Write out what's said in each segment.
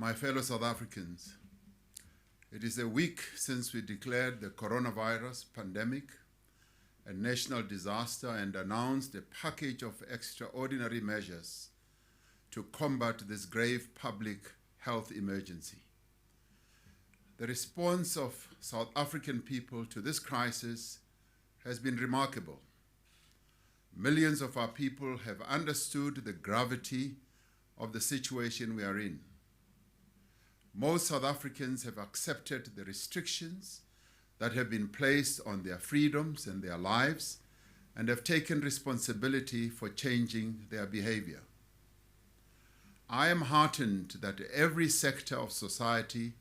My fellow South Africans, it is a week since we declared the coronavirus pandemic a national disaster and announced a package of extraordinary measures to combat this grave public health emergency. The response of South African people to this crisis has been remarkable. Millions of our people have understood the gravity of the situation we are in. Most South Africans have accepted the restrictions that have been placed on their freedoms and their lives and have taken responsibility for changing their behavior. I am heartened that every sector of society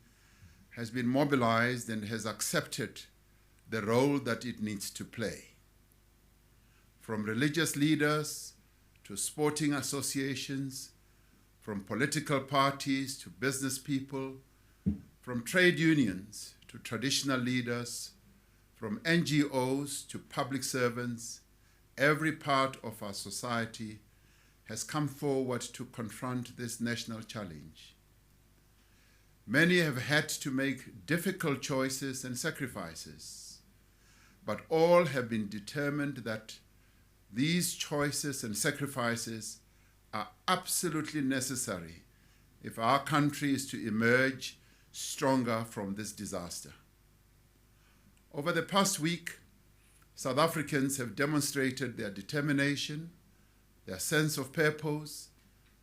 has been mobilized and has accepted the role that it needs to play. From religious leaders to sporting associations, from political parties to business people, from trade unions to traditional leaders, from NGOs to public servants, every part of our society has come forward to confront this national challenge. Many have had to make difficult choices and sacrifices, but all have been determined that these choices and sacrifices are absolutely necessary if our country is to emerge stronger from this disaster. Over the past week, South Africans have demonstrated their determination, their sense of purpose,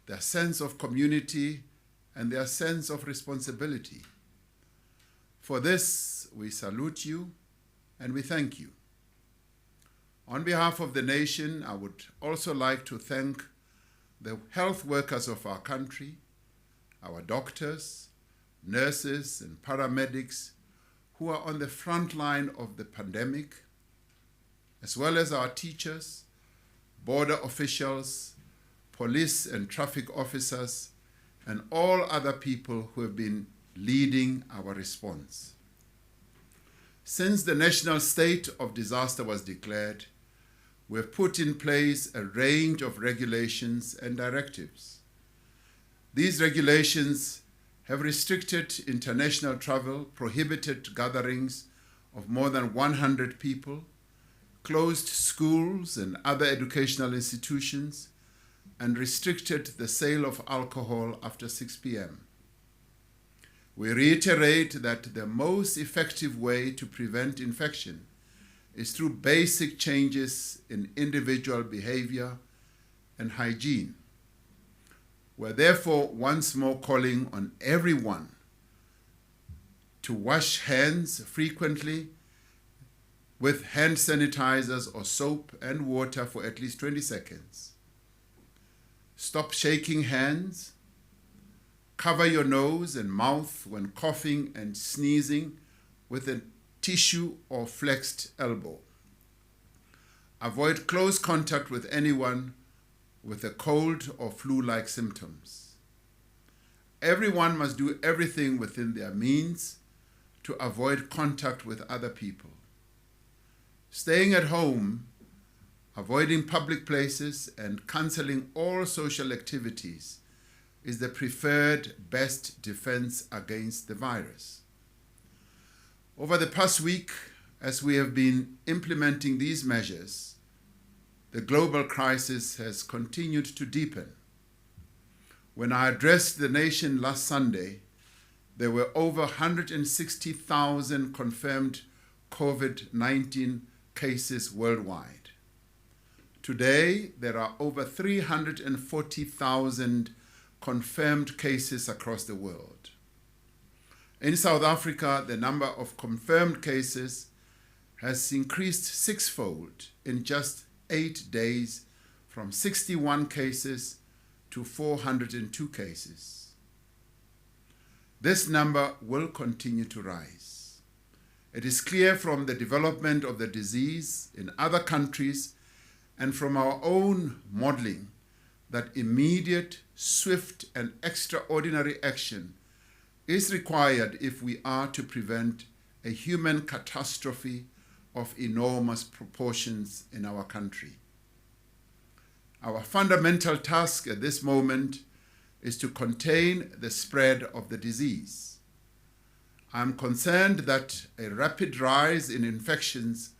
their sense of community, and their sense of responsibility. For this, we salute you and we thank you. On behalf of the nation, I would also like to thank the health workers of our country, our doctors, nurses, and paramedics who are on the front line of the pandemic, as well as our teachers, border officials, police and traffic officers, and all other people who have been leading our response. Since the national state of disaster was declared, we have put in place a range of regulations and directives. These regulations have restricted international travel, prohibited gatherings of more than 100 people, closed schools and other educational institutions, and restricted the sale of alcohol after 6 p.m. We reiterate that the most effective way to prevent infection is through basic changes in individual behavior and hygiene. We're therefore once more calling on everyone to wash hands frequently with hand sanitizers or soap and water for at least 20 seconds. Stop shaking hands. Cover your nose and mouth when coughing and sneezing with a tissue or flexed elbow. Avoid close contact with anyone with a cold or flu-like symptoms. Everyone must do everything within their means to avoid contact with other people. Staying at home, avoiding public places, and cancelling all social activities is the preferred best defense against the virus. Over the past week, as we have been implementing these measures, the global crisis has continued to deepen. When I addressed the nation last Sunday, there were over 160,000 confirmed COVID-19 cases worldwide. Today, there are over 340,000 confirmed cases across the world. In South Africa, the number of confirmed cases has increased sixfold in just 8 days, from 61 cases to 402 cases. This number will continue to rise. It is clear from the development of the disease in other countries and from our own modeling that immediate, swift, and extraordinary action is required if we are to prevent a human catastrophe of enormous proportions in our country. Our fundamental task at this moment is to contain the spread of the disease. I'm concerned that a rapid rise in infections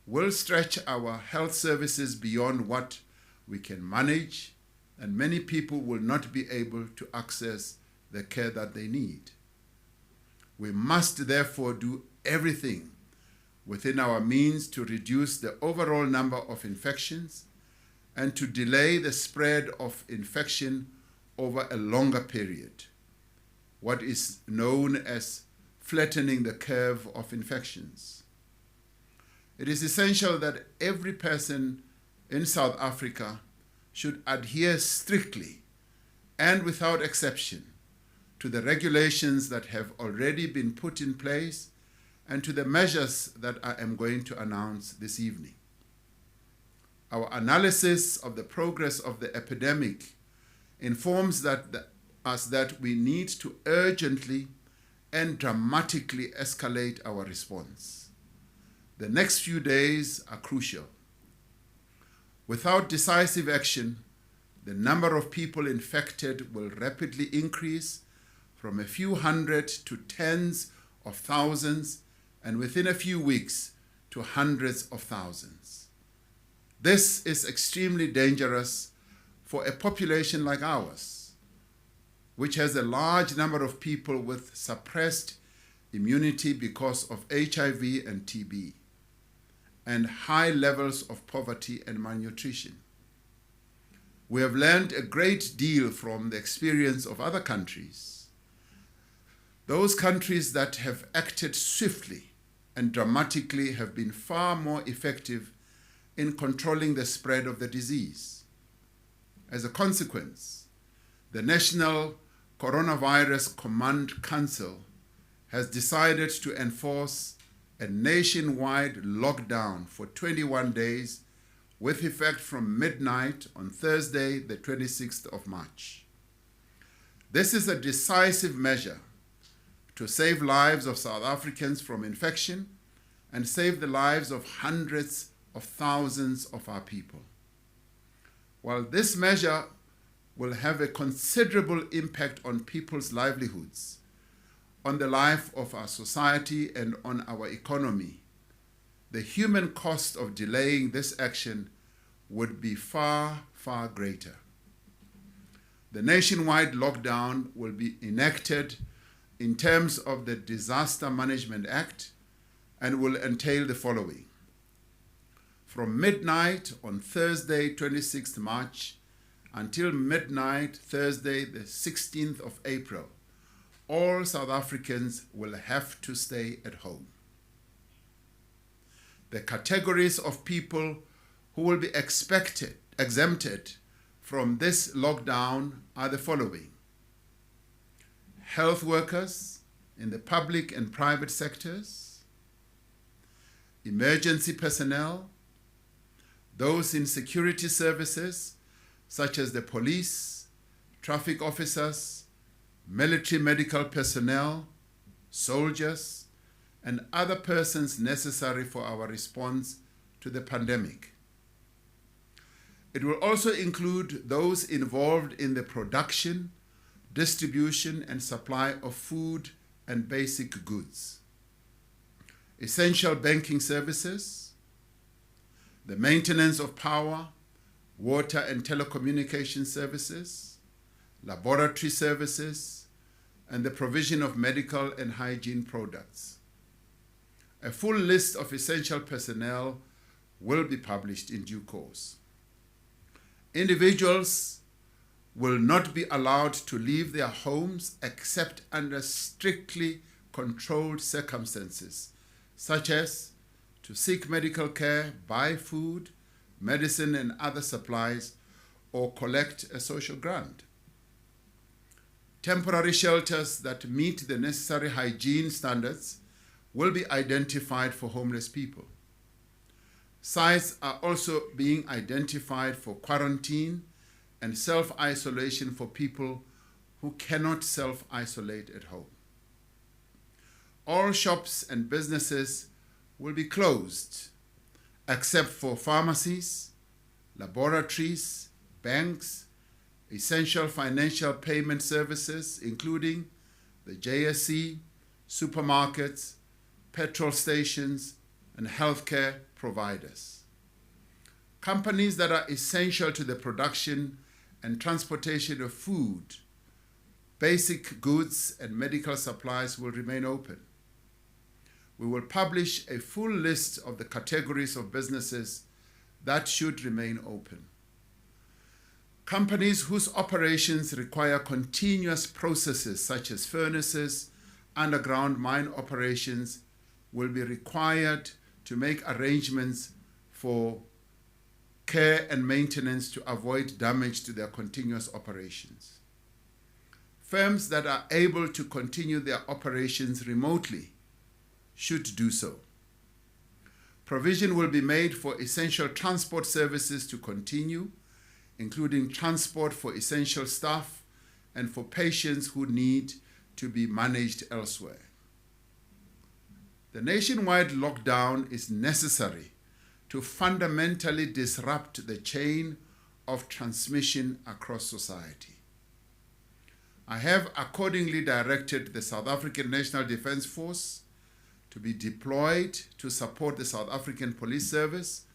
will stretch our health services beyond what we can manage, and many people will not be able to access the care that they need. We must therefore do everything within our means to reduce the overall number of infections and to delay the spread of infection over a longer period, what is known as flattening the curve of infections. It is essential that every person in South Africa should adhere strictly and without exception to the regulations that have already been put in place and to the measures that I am going to announce this evening. Our analysis of the progress of the epidemic informs us that we need to urgently and dramatically escalate our response. The next few days are crucial. Without decisive action, the number of people infected will rapidly increase from a few hundred to tens of thousands, and within a few weeks to hundreds of thousands. This is extremely dangerous for a population like ours, which has a large number of people with suppressed immunity because of HIV and TB, and high levels of poverty and malnutrition. We have learned a great deal from the experience of other countries. Those countries that have acted swiftly and dramatically have been far more effective in controlling the spread of the disease. As a consequence, the National Coronavirus Command Council has decided to enforce a nationwide lockdown for 21 days with effect from midnight on Thursday, the 26th of March. This is a decisive measure to save lives of South Africans from infection and save the lives of hundreds of thousands of our people. While this measure will have a considerable impact on people's livelihoods, on the life of our society and on our economy, the human cost of delaying this action would be far, far greater. The nationwide lockdown will be enacted in terms of the Disaster Management Act and will entail the following. From midnight on Thursday, 26th March, until midnight Thursday, the 16th of April, all South Africans will have to stay at home. The categories of people who will be exempted from this lockdown are the following: health workers in the public and private sectors, emergency personnel, those in security services such as the police, traffic officers, military medical personnel, soldiers, and other persons necessary for our response to the pandemic. It will also include those involved in the production, distribution, and supply of food and basic goods, essential banking services, the maintenance of power, water and telecommunication services, laboratory services, and the provision of medical and hygiene products. A full list of essential personnel will be published in due course. Individuals will not be allowed to leave their homes except under strictly controlled circumstances, such as to seek medical care, buy food, medicine and other supplies, or collect a social grant. Temporary shelters that meet the necessary hygiene standards will be identified for homeless people. Sites are also being identified for quarantine and self-isolation for people who cannot self-isolate at home. All shops and businesses will be closed, except for pharmacies, laboratories, banks, essential financial payment services, including the JSE, supermarkets, petrol stations, and healthcare providers. Companies that are essential to the production and transportation of food, basic goods, and medical supplies will remain open. We will publish a full list of the categories of businesses that should remain open. Companies whose operations require continuous processes such as furnaces, underground mine operations will be required to make arrangements for care and maintenance to avoid damage to their continuous operations. Firms that are able to continue their operations remotely should do so. Provision will be made for essential transport services to continue, including transport for essential staff and for patients who need to be managed elsewhere. The nationwide lockdown is necessary to fundamentally disrupt the chain of transmission across society. I have accordingly directed the South African National Defence Force to be deployed to support the South African Police Service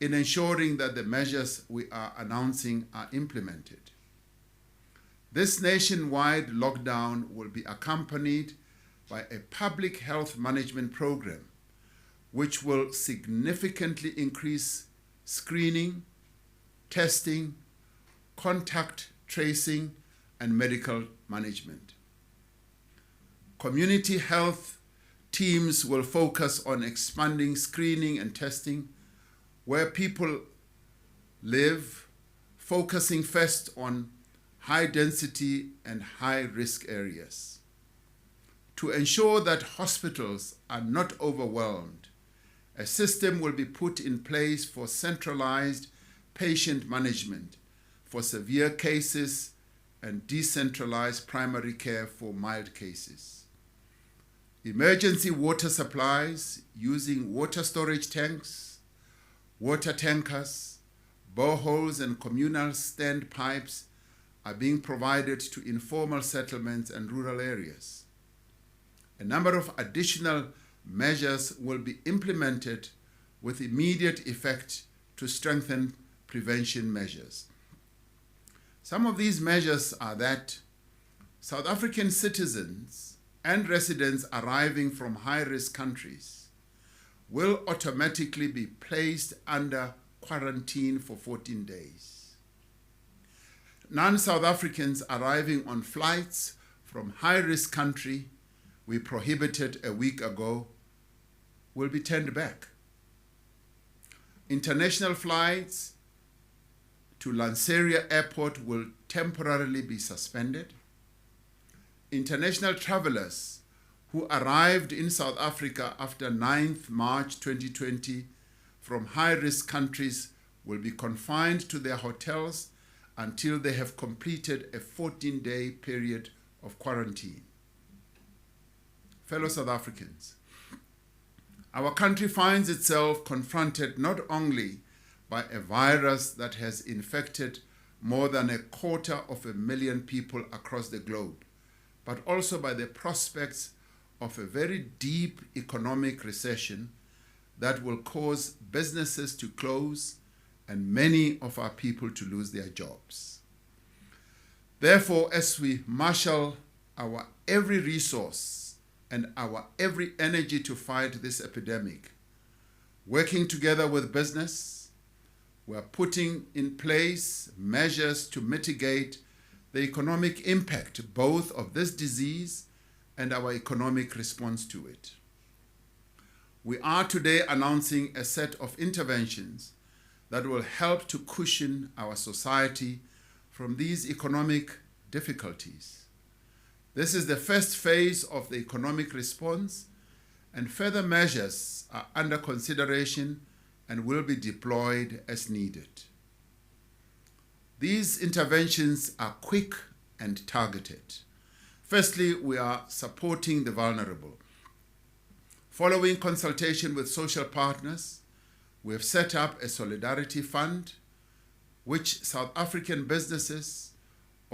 in ensuring that the measures we are announcing are implemented. This nationwide lockdown will be accompanied by a public health management program which will significantly increase screening, testing, contact tracing, and medical management. Community health teams will focus on expanding screening and testing where people live, focusing first on high density and high risk areas. To ensure that hospitals are not overwhelmed, a system will be put in place for centralized patient management for severe cases and decentralized primary care for mild cases. Emergency water supplies using water storage tanks, water tankers, boreholes, and communal standpipes are being provided to informal settlements and rural areas. A number of additional measures will be implemented with immediate effect to strengthen prevention measures. Some of these measures are that South African citizens and residents arriving from high-risk countries will automatically be placed under quarantine for 14 days. Non-South Africans arriving on flights from high-risk country we prohibited a week ago will be turned back. International flights to Lanseria Airport will temporarily be suspended. International travelers who arrived in South Africa after 9th March 2020 from high-risk countries will be confined to their hotels until they have completed a 14-day period of quarantine. Fellow South Africans, our country finds itself confronted not only by a virus that has infected more than 250,000 people across the globe, but also by the prospects of a very deep economic recession that will cause businesses to close and many of our people to lose their jobs. Therefore, as we marshal our every resource and our every energy to fight this epidemic, working together with business, we are putting in place measures to mitigate the economic impact both of this disease and our economic response to it. We are today announcing a set of interventions that will help to cushion our society from these economic difficulties. This is the first phase of the economic response, and further measures are under consideration and will be deployed as needed. These interventions are quick and targeted. Firstly, we are supporting the vulnerable. Following consultation with social partners, we have set up a solidarity fund which South African businesses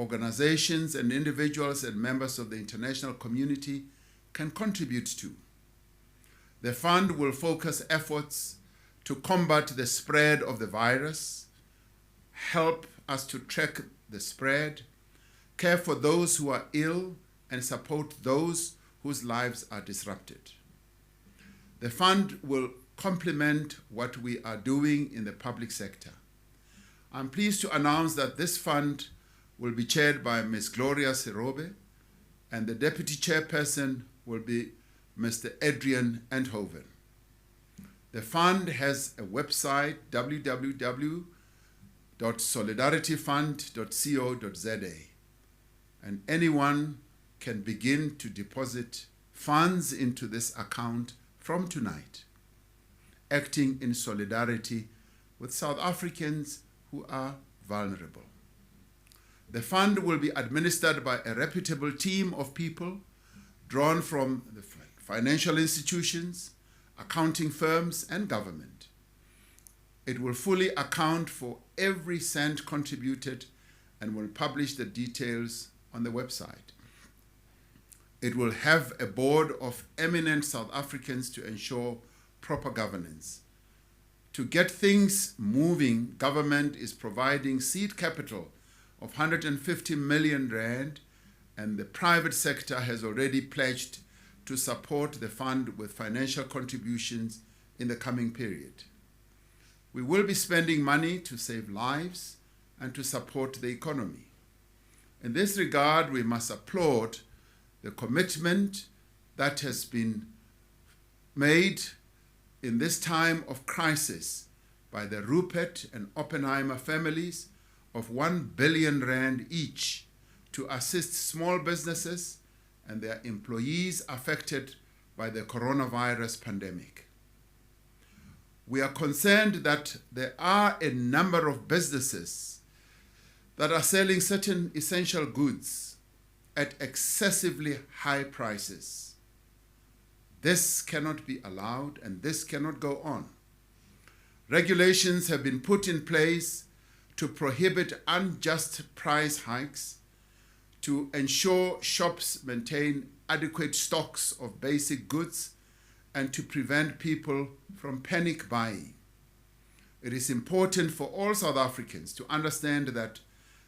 organizations and individuals and members of the international community can contribute to. The fund will focus efforts to combat the spread of the virus, help us to track the spread, care for those who are ill, and support those whose lives are disrupted. The fund will complement what we are doing in the public sector. I'm pleased to announce that this fund will be chaired by Ms. Gloria Serobe, and the deputy chairperson will be Mr. Adrian Enthoven. The fund has a website, www.solidarityfund.co.za, and anyone can begin to deposit funds into this account from tonight, acting in solidarity with South Africans who are vulnerable. The fund will be administered by a reputable team of people drawn from the financial institutions, accounting firms, and government. It will fully account for every cent contributed and will publish the details on the website. It will have a board of eminent South Africans to ensure proper governance. To get things moving, government is providing seed capital of 150 million rand, and the private sector has already pledged to support the fund with financial contributions in the coming period. We will be spending money to save lives and to support the economy. In this regard, we must applaud the commitment that has been made in this time of crisis by the Rupert and Oppenheimer families of 1 billion rand each to assist small businesses and their employees affected by the coronavirus pandemic. We are concerned that there are a number of businesses that are selling certain essential goods at excessively high prices. This cannot be allowed, and this cannot go on. Regulations have been put in place to prohibit unjust price hikes, to ensure shops maintain adequate stocks of basic goods, and to prevent people from panic buying. It is important for all South Africans to understand that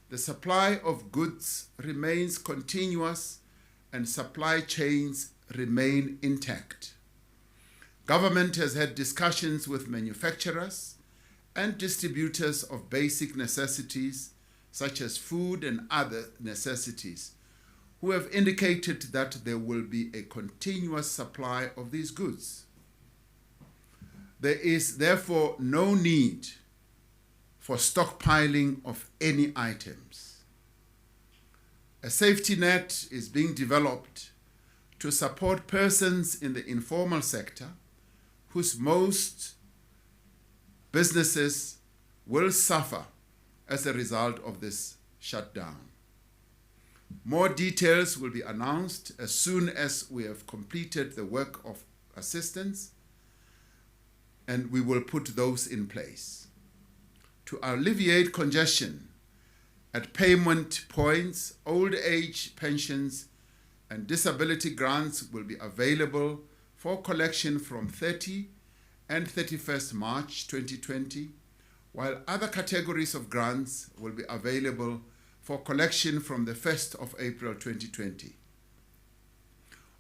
the supply of goods remains continuous and supply chains remain intact. Government has had discussions with manufacturers and distributors of basic necessities such as food and other necessities, who have indicated that there will be a continuous supply of these goods. There is therefore no need for stockpiling of any items. A safety net is being developed to support persons in the informal sector whose most businesses will suffer as a result of this shutdown. More details will be announced as soon as we have completed the work of assistance, and we will put those in place. To alleviate congestion at payment points, old age pensions and disability grants will be available for collection from 30 and 31st March 2020, while other categories of grants will be available for collection from the 1st of April 2020.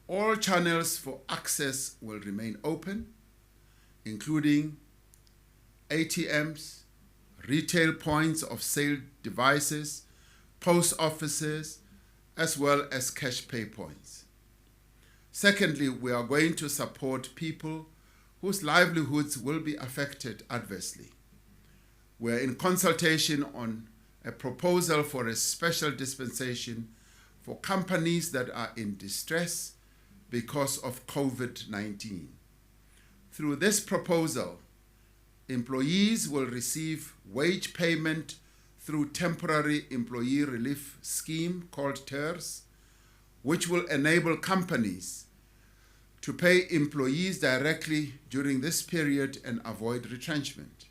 All channels for access will remain open, including ATMs, retail points of sale devices, post offices, as well as cash pay points. Secondly, we are going to support people whose livelihoods will be affected adversely. We are in consultation on a proposal for a special dispensation for companies that are in distress because of COVID-19. Through this proposal, employees will receive wage payment through Temporary Employee Relief Scheme called TERS, which will enable companies to pay employees directly during this period and avoid retrenchment.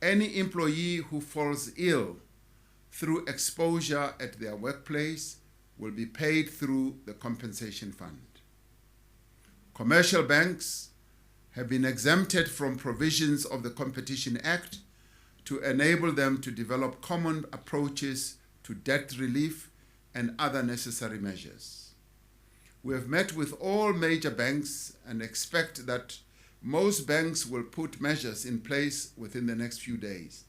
Any employee who falls ill through exposure at their workplace will be paid through the compensation fund. Commercial banks have been exempted from provisions of the Competition Act to enable them to develop common approaches to debt relief and other necessary measures. We have met with all major banks and expect that most banks will put measures in place within the next few days.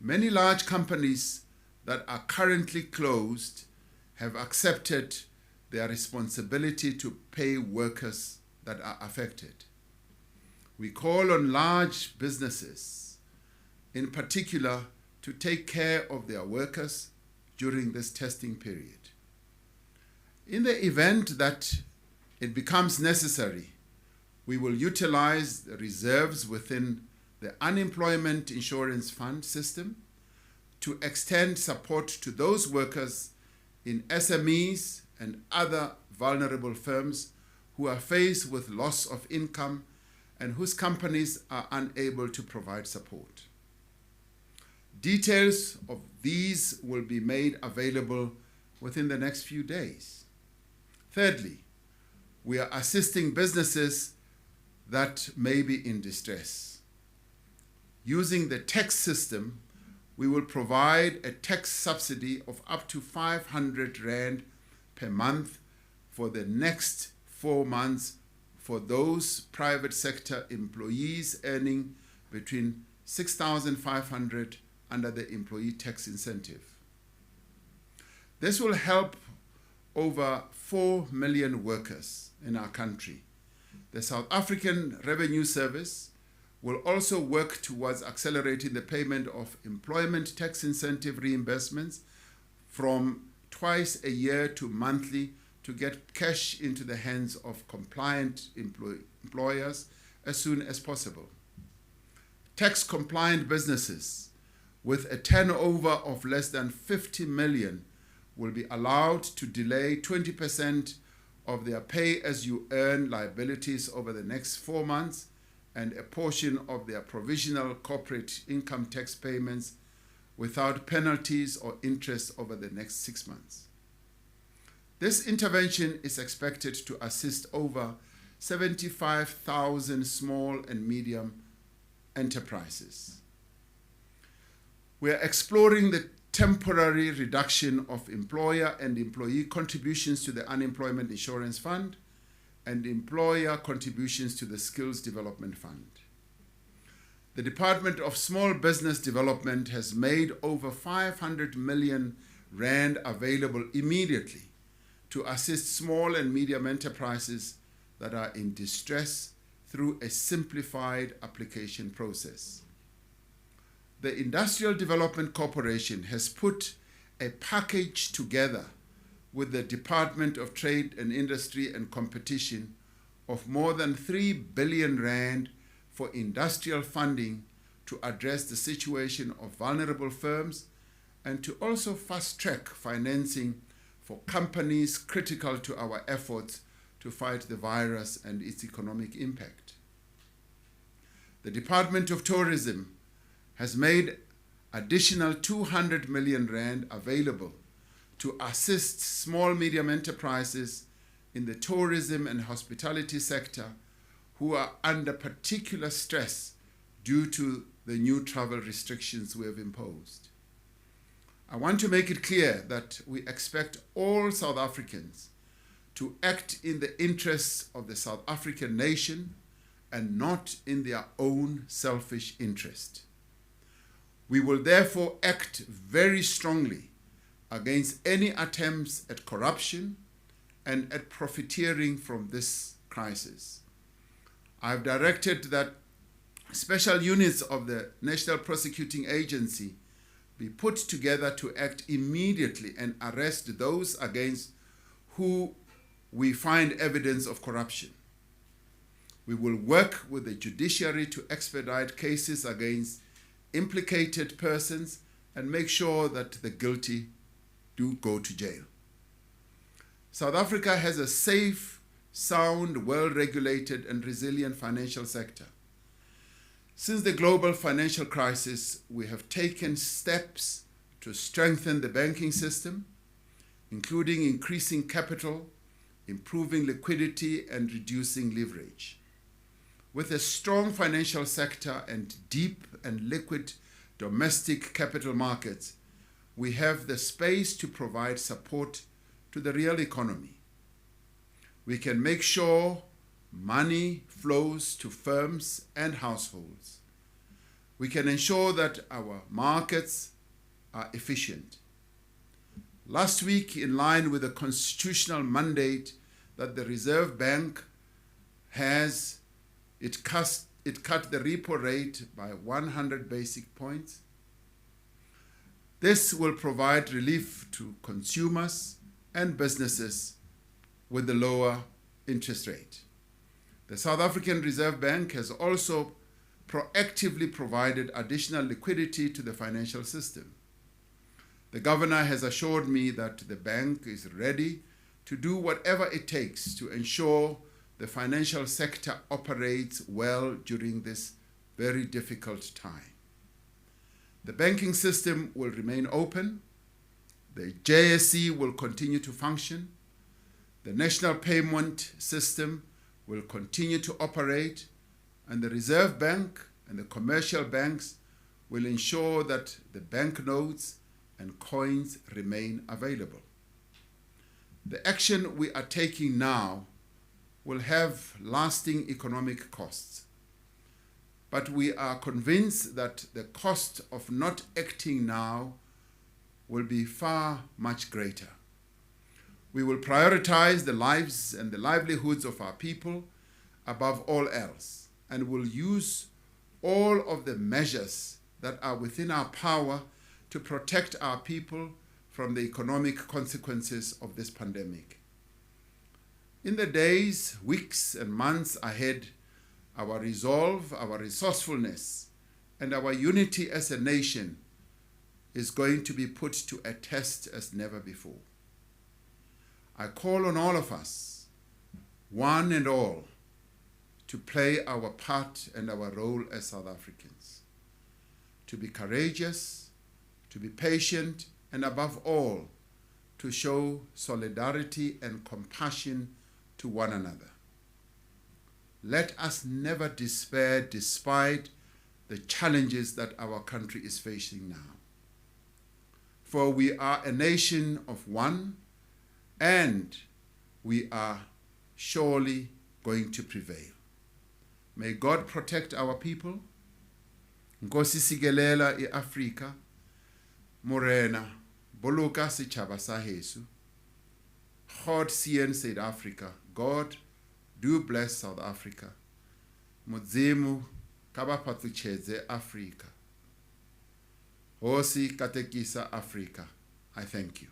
Many large companies that are currently closed have accepted their responsibility to pay workers that are affected. We call on large businesses, in particular, to take care of their workers during this testing period. In the event that it becomes necessary, we will utilize the reserves within the Unemployment Insurance Fund system to extend support to those workers in SMEs and other vulnerable firms who are faced with loss of income and whose companies are unable to provide support. Details of these will be made available within the next few days. Thirdly, we are assisting businesses that may be in distress. Using the tax system, we will provide a tax subsidy of up to 500 Rand per month for the next 4 months for those private sector employees earning between 6,500 under the employee tax incentive. This will help over 4 million workers in our country. The South African Revenue Service will also work towards accelerating the payment of employment tax incentive reimbursements from twice a year to monthly to get cash into the hands of compliant employers as soon as possible. Tax-compliant businesses with a turnover of less than 50 million will be allowed to delay 20% of their pay-as-you-earn liabilities over the next 4 months and a portion of their provisional corporate income tax payments without penalties or interest over the next 6 months. This intervention is expected to assist over 75,000 small and medium enterprises. We are exploring the temporary reduction of employer and employee contributions to the Unemployment Insurance Fund and employer contributions to the Skills Development Fund. The Department of Small Business Development has made over 500 million Rand available immediately to assist small and medium enterprises that are in distress through a simplified application process. The Industrial Development Corporation has put a package together with the Department of Trade and Industry and Competition of more than 3 billion Rand for industrial funding to address the situation of vulnerable firms and to also fast-track financing for companies critical to our efforts to fight the virus and its economic impact. The Department of Tourism has made additional 200 million Rand available to assist small medium enterprises in the tourism and hospitality sector who are under particular stress due to the new travel restrictions we have imposed. I want to make it clear that we expect all South Africans to act in the interests of the South African nation and not in their own selfish interest. We will therefore act very strongly against any attempts at corruption and at profiteering from this crisis. I have directed that special units of the National Prosecuting Agency be put together to act immediately and arrest those against who we find evidence of corruption. We will work with the judiciary to expedite cases against implicated persons and make sure that the guilty do go to jail. South Africa has a safe, sound, well-regulated and resilient financial sector. Since the global financial crisis, we have taken steps to strengthen the banking system, including increasing capital, improving liquidity, and reducing leverage. With a strong financial sector and deep and liquid domestic capital markets, we have the space to provide support to the real economy. We can make sure money flows to firms and households. We can ensure that our markets are efficient. Last week, in line with the constitutional mandate that the Reserve Bank has, it cut the repo rate by 100 basic points. This will provide relief to consumers and businesses with the lower interest rate. The South African Reserve Bank has also proactively provided additional liquidity to the financial system. The governor has assured me that the bank is ready to do whatever it takes to ensure the financial sector operates well during this very difficult time. The banking system will remain open. The JSE will continue to function. The national payment system will continue to operate, and the Reserve Bank and the commercial banks will ensure that the banknotes and coins remain available. The action we are taking now will have lasting economic costs, but we are convinced that the cost of not acting now will be far much greater. We will prioritize the lives and the livelihoods of our people above all else, and will use all of the measures that are within our power to protect our people from the economic consequences of this pandemic. In the days, weeks, and months ahead, our resolve, our resourcefulness, and our unity as a nation is going to be put to a test as never before. I call on all of us, one and all, to play our part and our role as South Africans, to be courageous, to be patient, and above all, to show solidarity and compassion to one another. Let us never despair despite the challenges that our country is facing now. For we are a nation of one, and we are surely going to prevail. May God protect our people. Nkosi sikelela iAfrika. Morena, boloka setjhaba sa heso. God seën South Africa. God, do bless South Africa. Mudzimu ka ba phatlutshedze Africa. Hosi katekisa Africa. I thank you.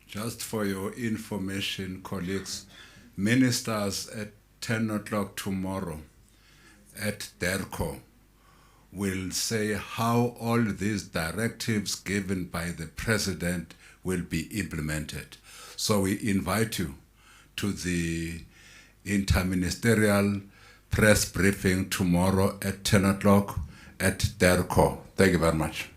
Just for your information, colleagues, ministers at 10 o'clock tomorrow at DERCO will say how all these directives given by the president will be implemented. So we invite you to the interministerial press briefing tomorrow at 10 o'clock at DERCO. Thank you very much.